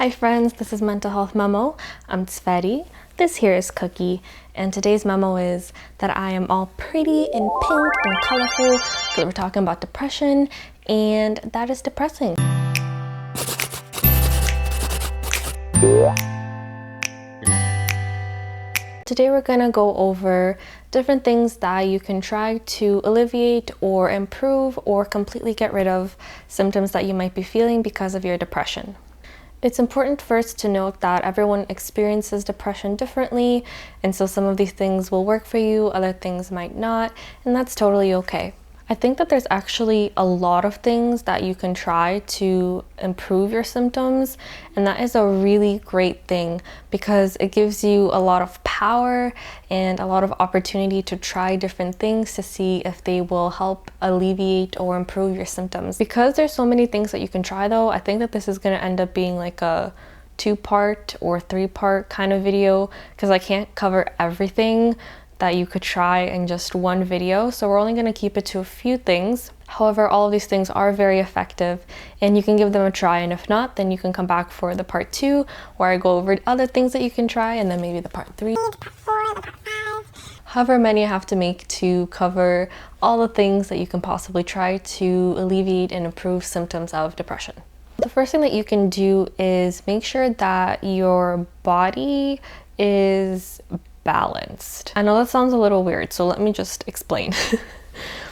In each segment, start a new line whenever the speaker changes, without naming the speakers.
Hi friends, this is Mental Health Memo. I'm Sveti. This here is Cookie, and today's memo is that I am all pretty and pink and colorful because we're talking about depression, and that is depressing. Today we're gonna go over different things that you can try to alleviate or improve or completely get rid of symptoms that you might be feeling because of your depression. It's important first to note that everyone experiences depression differently, and so some of these things will work for you, other things might not, and that's totally okay. I think that there's actually a lot of things that you can try to improve your symptoms, and that is a really great thing because it gives you a lot of power and a lot of opportunity to try different things to see if they will help alleviate or improve your symptoms. Because there's so many things that you can try though, I think that this is going to end up being like a 2-part or 3-part kind of video because I can't cover everything that you could try in just one video, so we're only going to keep it to a few things. However, all of these things are very effective and you can give them a try, and if not, then you can come back for the part 2 where I go over other things that you can try, and then maybe the part 3, the part 4, the part 5. However many I have to make to cover all the things that you can possibly try to alleviate and improve symptoms of depression. The first thing that you can do is make sure that your body is balanced. I know that sounds a little weird, so let me just explain.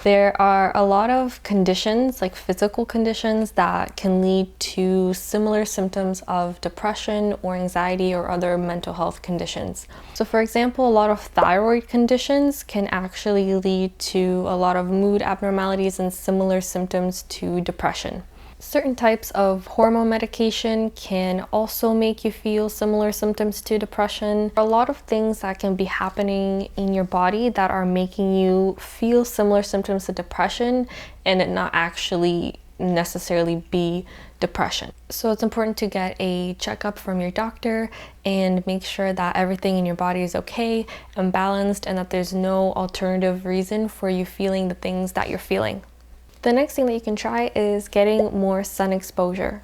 There are a lot of conditions, like physical conditions, that can lead to similar symptoms of depression or anxiety or other mental health conditions. So for example, a lot of thyroid conditions can actually lead to a lot of mood abnormalities and similar symptoms to depression. Certain types of hormone medication can also make you feel similar symptoms to depression. A lot of things that can be happening in your body that are making you feel similar symptoms to depression and it not actually necessarily be depression. So it's important to get a checkup from your doctor and make sure that everything in your body is okay and balanced and that there's no alternative reason for you feeling the things that you're feeling. The next thing that you can try is getting more sun exposure.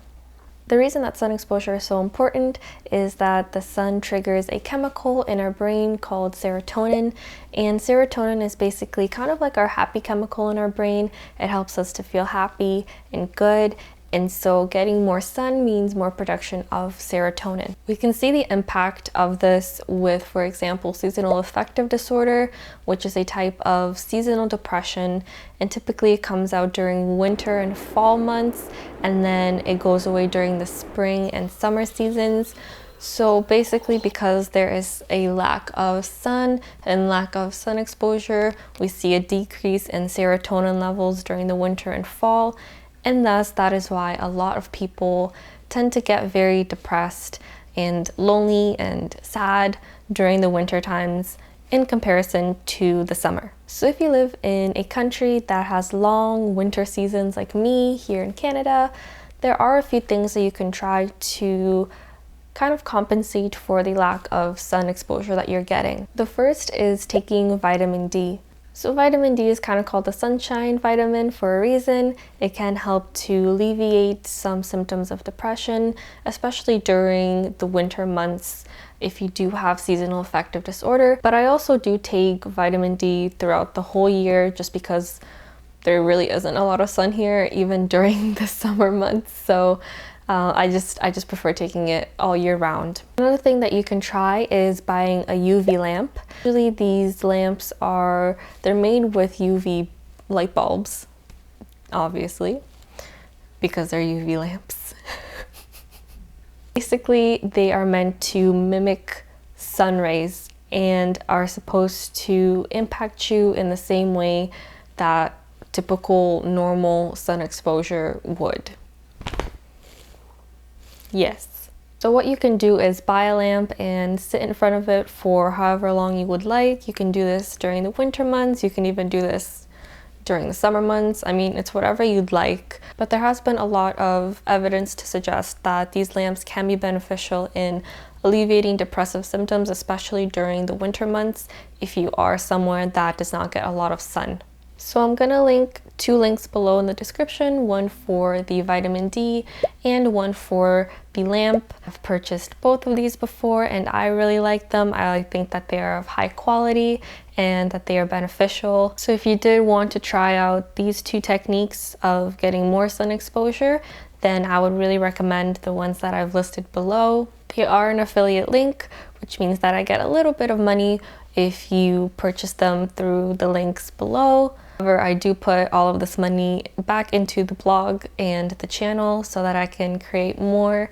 The reason that sun exposure is so important is that the sun triggers a chemical in our brain called serotonin, and serotonin is basically kind of like our happy chemical in our brain. It helps us to feel happy and good, and so getting more sun means more production of serotonin. We can see the impact of this with, for example, seasonal affective disorder, which is a type of seasonal depression, and typically it comes out during winter and fall months, and then it goes away during the spring and summer seasons. So basically, because there is a lack of sun and lack of sun exposure, we see a decrease in serotonin levels during the winter and fall. And thus, that is why a lot of people tend to get very depressed and lonely and sad during the winter times in comparison to the summer. So if you live in a country that has long winter seasons like me here in Canada, there are a few things that you can try to kind of compensate for the lack of sun exposure that you're getting. The first is taking vitamin D. So vitamin D is kind of called the sunshine vitamin for a reason. It can help to alleviate some symptoms of depression, especially during the winter months if you do have seasonal affective disorder. But I also do take vitamin D throughout the whole year just because there really isn't a lot of sun here, even during the summer months. So I just prefer taking it all year round. Another thing that you can try is buying a UV lamp. Usually these lamps they're made with UV light bulbs, obviously, because they're UV lamps. Basically, they are meant to mimic sun rays and are supposed to impact you in the same way that typical normal sun exposure would. Yes. So what you can do is buy a lamp and sit in front of it for however long you would like. You can do this during the winter months. You can even do this during the summer months. I mean, it's whatever you'd like. But there has been a lot of evidence to suggest that these lamps can be beneficial in alleviating depressive symptoms, especially during the winter months if you are somewhere that does not get a lot of sun. So I'm gonna link 2 links below in the description, one for the vitamin D and one for UV lamp. I've purchased both of these before and I really like them. I think that they are of high quality and that they are beneficial. So if you did want to try out these two techniques of getting more sun exposure, then I would really recommend the ones that I've listed below. They are an affiliate link, which means that I get a little bit of money if you purchase them through the links below. However, I do put all of this money back into the blog and the channel so that I can create more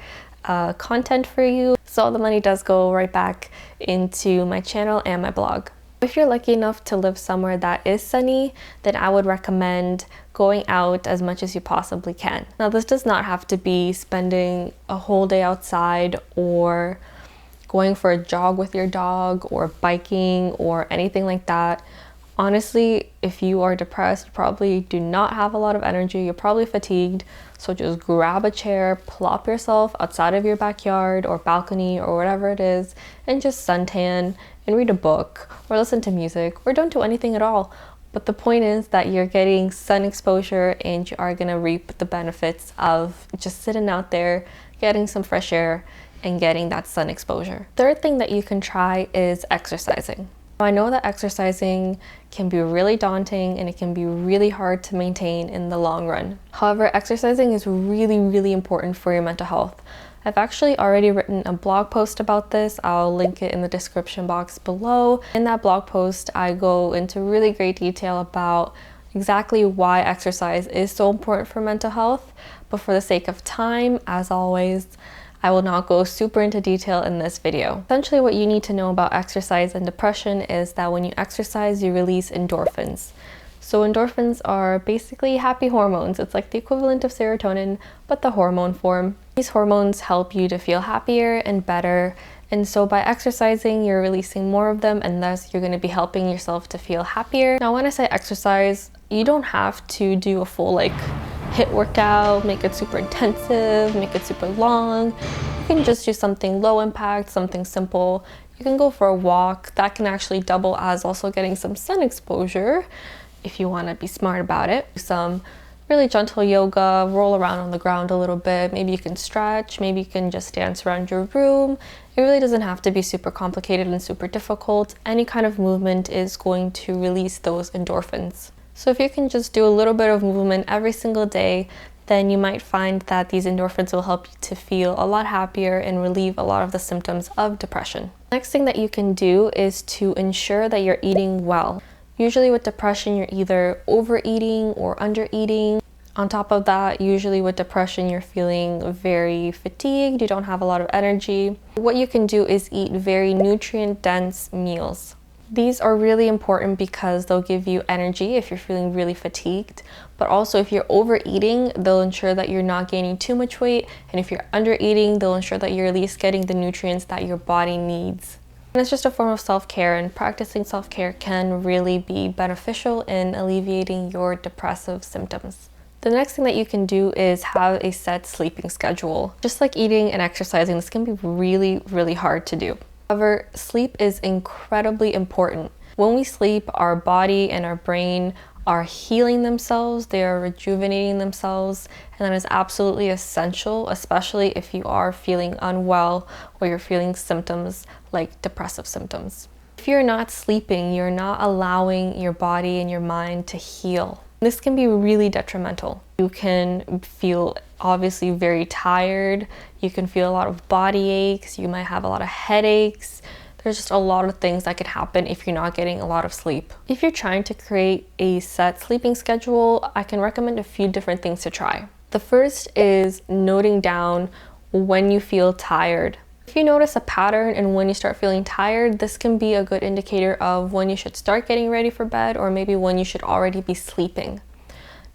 content for you. So all the money does go right back into my channel and my blog. If you're lucky enough to live somewhere that is sunny, then I would recommend going out as much as you possibly can. Now, this does not have to be spending a whole day outside or going for a jog with your dog or biking or anything like that. Honestly, if you are depressed, you probably do not have a lot of energy, you're probably fatigued, so just grab a chair, plop yourself outside of your backyard or balcony or whatever it is, and just suntan and read a book or listen to music or don't do anything at all. But the point is that you're getting sun exposure and you are gonna reap the benefits of just sitting out there, getting some fresh air and getting that sun exposure. Third thing that you can try is exercising. I know that exercising can be really daunting and it can be really hard to maintain in the long run. However, exercising is really, really important for your mental health. I've actually already written a blog post about this. I'll link it in the description box below. In that blog post, I go into really great detail about exactly why exercise is so important for mental health. But for the sake of time, as always, I will not go super into detail in this video. Essentially, what you need to know about exercise and depression is that when you exercise, you release endorphins. So endorphins are basically happy hormones. It's like the equivalent of serotonin, but the hormone form. These hormones help you to feel happier and better. And so by exercising, you're releasing more of them and thus you're gonna be helping yourself to feel happier. Now, when I say exercise, you don't have to do a full HIIT workout, make it super intensive, make it super long. You can just do something low impact, something simple. You can go for a walk. That can actually double as also getting some sun exposure if you want to be smart about it. Some really gentle yoga, roll around on the ground a little bit. Maybe you can stretch, maybe you can just dance around your room. It really doesn't have to be super complicated and super difficult. Any kind of movement is going to release those endorphins. So if you can just do a little bit of movement every single day, then you might find that these endorphins will help you to feel a lot happier and relieve a lot of the symptoms of depression. Next thing that you can do is to ensure that you're eating well. Usually with depression, you're either overeating or undereating. On top of that, usually with depression, you're feeling very fatigued, you don't have a lot of energy. What you can do is eat very nutrient-dense meals. These are really important because they'll give you energy if you're feeling really fatigued, but also if you're overeating, they'll ensure that you're not gaining too much weight, and if you're undereating, they'll ensure that you're at least getting the nutrients that your body needs. And it's just a form of self-care, and practicing self-care can really be beneficial in alleviating your depressive symptoms. The next thing that you can do is have a set sleeping schedule. Just like eating and exercising, this can be really, really hard to do. However, sleep is incredibly important. When we sleep, our body and our brain are healing themselves, they are rejuvenating themselves, and that is absolutely essential, especially if you are feeling unwell or you're feeling symptoms like depressive symptoms. If you're not sleeping, you're not allowing your body and your mind to heal. This can be really detrimental. You can feel obviously very tired, you can feel a lot of body aches, you might have a lot of headaches. There's just a lot of things that could happen if you're not getting a lot of sleep. If you're trying to create a set sleeping schedule, I can recommend a few different things to try. The first is noting down when you feel tired. If you notice a pattern and when you start feeling tired, this can be a good indicator of when you should start getting ready for bed or maybe when you should already be sleeping.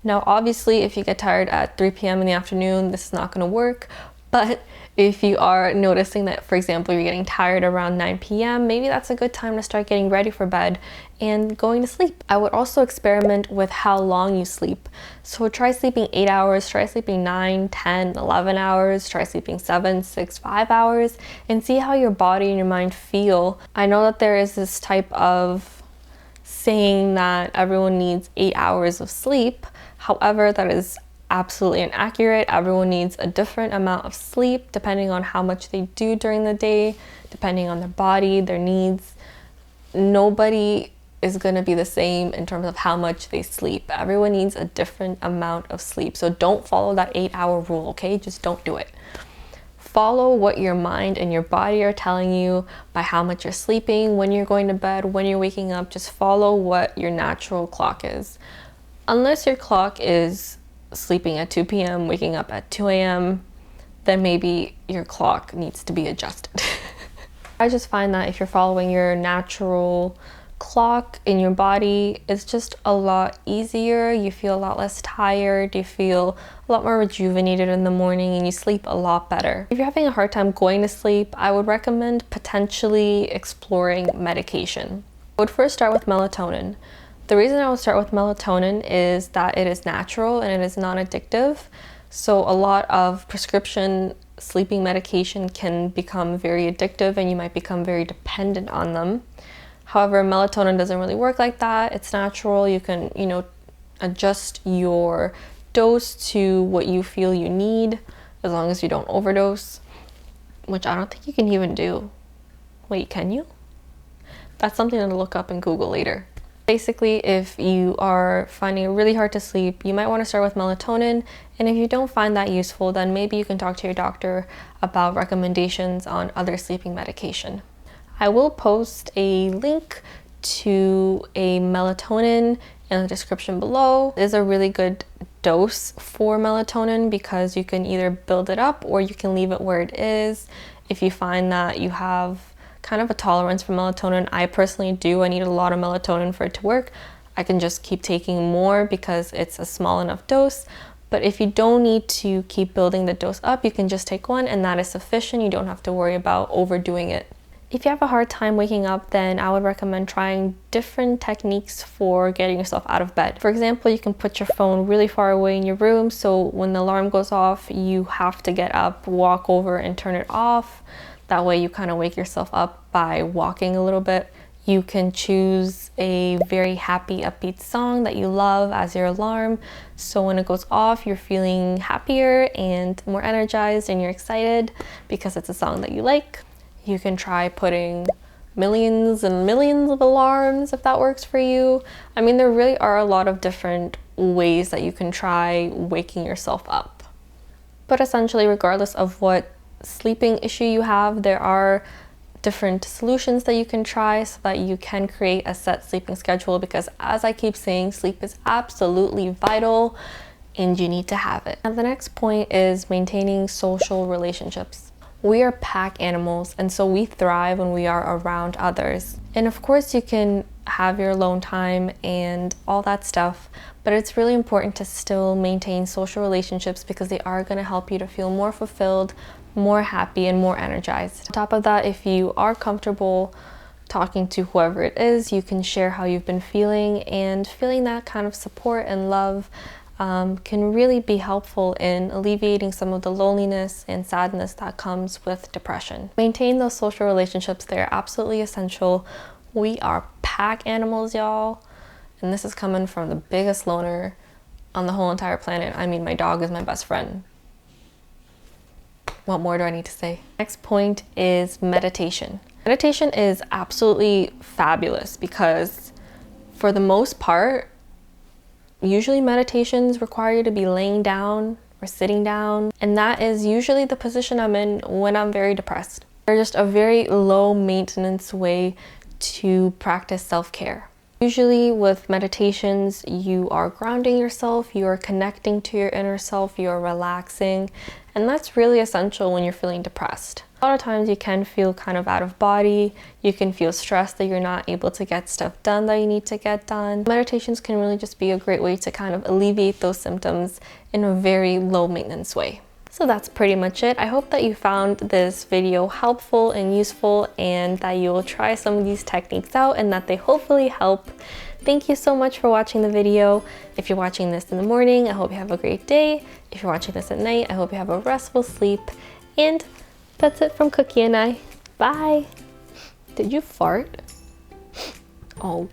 Now, obviously, if you get tired at 3 p.m. in the afternoon, this is not going to work. But if you are noticing that, for example, you're getting tired around 9 p.m., maybe that's a good time to start getting ready for bed and going to sleep. I would also experiment with how long you sleep. So try sleeping 8 hours, try sleeping 9, 10, 11 hours, try sleeping 7, 6, 5 hours, and see how your body and your mind feel. I know that there is this type of saying that everyone needs 8 hours of sleep. However, that is absolutely inaccurate. Everyone needs a different amount of sleep depending on how much they do during the day, depending on their body, their needs. Nobody is going to be the same in terms of how much they sleep. Everyone needs a different amount of sleep. So don't follow that 8-hour rule, okay? Just don't do it. Follow what your mind and your body are telling you by how much you're sleeping, when you're going to bed, when you're waking up. Just follow what your natural clock is. Unless your clock is sleeping at 2 p.m., waking up at 2 a.m., then maybe your clock needs to be adjusted. I just find that if you're following your natural clock in your body, it's just a lot easier. You feel a lot less tired, you feel a lot more rejuvenated in the morning, and you sleep a lot better. If you're having a hard time going to sleep, I would recommend potentially exploring medication. I would first start with melatonin. The reason I would start with melatonin is that it is natural and it is non-addictive. So a lot of prescription sleeping medication can become very addictive and you might become very dependent on them. However, melatonin doesn't really work like that. It's natural. You can, adjust your dose to what you feel you need as long as you don't overdose, which I don't think you can even do. Wait, can you? That's something to look up in Google later. Basically, if you are finding it really hard to sleep, you might want to start with melatonin. And if you don't find that useful, then maybe you can talk to your doctor about recommendations on other sleeping medication. I will post a link to a melatonin in the description below. It is a really good dose for melatonin because you can either build it up or you can leave it where it is. If you find that you have kind of a tolerance for melatonin, I personally do. I need a lot of melatonin for it to work. I can just keep taking more because it's a small enough dose. But if you don't need to keep building the dose up, you can just take one and that is sufficient. You don't have to worry about overdoing it. If you have a hard time waking up, then I would recommend trying different techniques for getting yourself out of bed. For example, you can put your phone really far away in your room, so when the alarm goes off, you have to get up, walk over and turn it off. That way you kind of wake yourself up by walking a little bit. You can choose a very happy, upbeat song that you love as your alarm. So when it goes off, you're feeling happier and more energized and you're excited because it's a song that you like. You can try putting millions and millions of alarms if that works for you. I mean, there really are a lot of different ways that you can try waking yourself up. But essentially, regardless of what sleeping issue you have, there are different solutions that you can try so that you can create a set sleeping schedule, because as I keep saying, sleep is absolutely vital and you need to have it. And the next point is maintaining social relationships. We are pack animals, and so we thrive when we are around others. And of course you can have your alone time and all that stuff, but it's really important to still maintain social relationships because they are going to help you to feel more fulfilled, more happy, and more energized. On top of that, if you are comfortable talking to whoever it is, you can share how you've been feeling, and feeling that kind of support and love can really be helpful in alleviating some of the loneliness and sadness that comes with depression. Maintain those social relationships. They're absolutely essential. We are pack animals, y'all. And this is coming from the biggest loner on the whole entire planet. I mean, my dog is my best friend. What more do I need to say? Next point is meditation. Meditation is absolutely fabulous because for the most part, usually meditations require you to be laying down or sitting down, and that is usually the position I'm in when I'm very depressed. They're just a very low maintenance way to practice self-care. Usually with meditations, you are grounding yourself, you are connecting to your inner self, you are relaxing, and that's really essential when you're feeling depressed. A lot of times you can feel kind of out of body, you can feel stressed that you're not able to get stuff done that you need to get done. Meditations can really just be a great way to kind of alleviate those symptoms in a very low maintenance way. So that's pretty much it. I hope that you found this video helpful and useful, and that you will try some of these techniques out and that they hopefully help. Thank you so much for watching the video. If you're watching this in the morning, I hope you have a great day. If you're watching this at night, I hope you have a restful sleep. And that's it from Cookie and I. Bye. Did you fart? Oh.